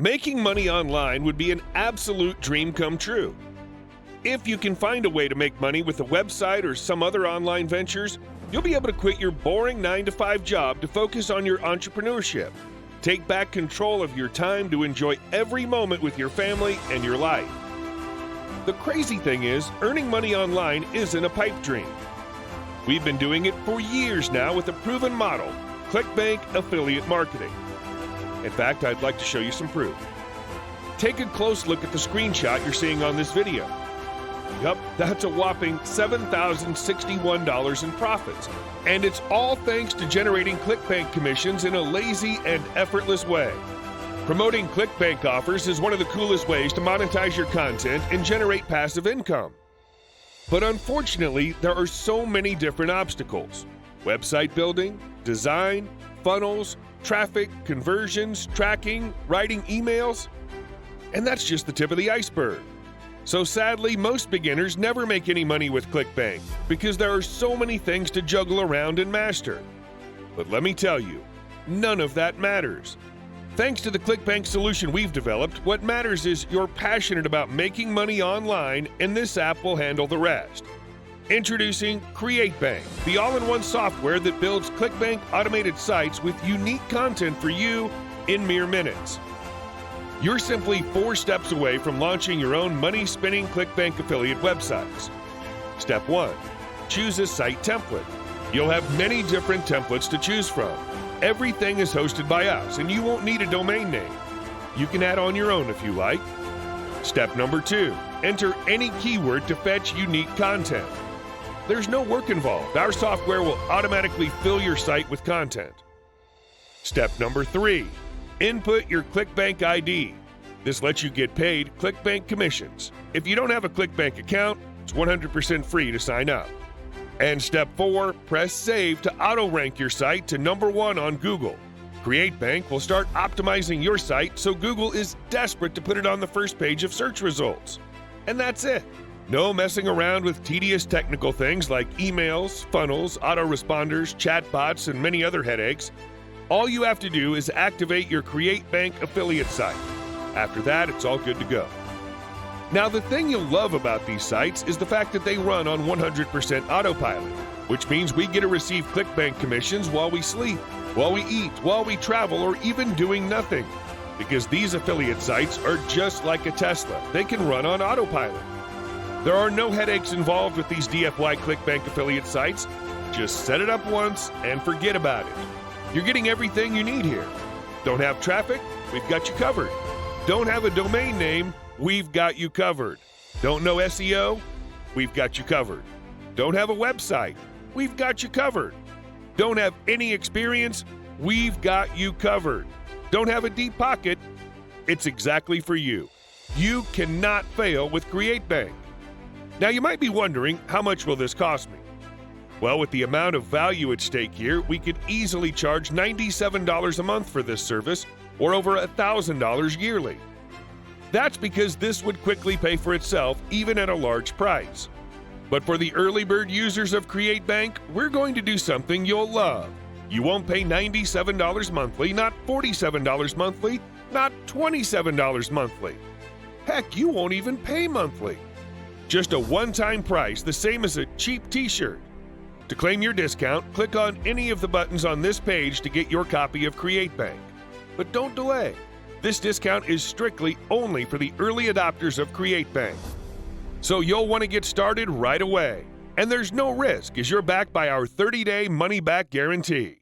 Making money online would be an absolute dream come true. If you can find a way to make money with a website or some other online ventures, you'll be able to quit your boring 9-to-5 job to focus on your entrepreneurship. Take back control of your time to enjoy every moment with your family and your life. The crazy thing is, earning money online isn't a pipe dream. We've been doing it for years now with a proven model, ClickBank affiliate marketing. In fact, I'd like to show you some proof. Take a close look at the screenshot you're seeing on this video. Yup, that's a whopping $7,061 in profits. And it's all thanks to generating ClickBank commissions in a lazy and effortless way. Promoting ClickBank offers is one of the coolest ways to monetize your content and generate passive income. But unfortunately, there are so many different obstacles. Website building, design, funnels, traffic, conversions, tracking, writing emails. And that's just the tip of the iceberg. So sadly, most beginners never make any money with ClickBank because there are so many things to juggle around and master. But let me tell you, none of that matters. Thanks to the ClickBank solution we've developed, what matters is you're passionate about making money online, and this app will handle the rest. Introducing CreateBank, the all-in-one software that builds ClickBank automated sites with unique content for you in mere minutes. You're simply 4 steps away from launching your own money-spinning ClickBank affiliate websites. Step 1. Choose a site template. You'll have many different templates to choose from. Everything is hosted by us, and you won't need a domain name. You can add on your own if you like. Step number 2. Enter any keyword to fetch unique content. There's no work involved. Our software will automatically fill your site with content. Step number 3. Input your ClickBank ID. This lets you get paid ClickBank commissions. If you don't have a ClickBank account, it's 100% free to sign up. And step 4, press save to auto-rank your site to number 1 on Google. CreateBank will start optimizing your site so Google is desperate to put it on the first page of search results. And that's it. No messing around with tedious technical things like emails, funnels, autoresponders, chatbots, and many other headaches. All you have to do is activate your CreateBank affiliate site. After that, it's all good to go. Now, the thing you'll love about these sites is the fact that they run on 100% autopilot, which means we get to receive ClickBank commissions while we sleep, while we eat, while we travel, or even doing nothing. Because these affiliate sites are just like a Tesla. They can run on autopilot. There are no headaches involved with these DFY ClickBank affiliate sites. Just set it up once and forget about it. You're getting everything you need here. Don't have traffic? We've got you covered. Don't have a domain name? We've got you covered. Don't know SEO? We've got you covered. Don't have a website? We've got you covered. Don't have any experience? We've got you covered. Don't have a deep pocket? It's exactly for you. You cannot fail with CreateBank. Now you might be wondering, how much will this cost me? Well, with the amount of value at stake here, we could easily charge $97 a month for this service, or over $1,000 yearly. That's because this would quickly pay for itself even at a large price. But for the early bird users of CreateBank, we're going to do something you'll love. You won't pay $97 monthly, not $47 monthly, not $27 monthly. Heck, you won't even pay monthly. Just a one-time price, the same as a cheap t-shirt. To claim your discount, click on any of the buttons on this page to get your copy of CreateBank. But don't delay. This discount is strictly only for the early adopters of CreateBank. So you'll want to get started right away. And there's no risk as you're backed by our 30-day money-back guarantee.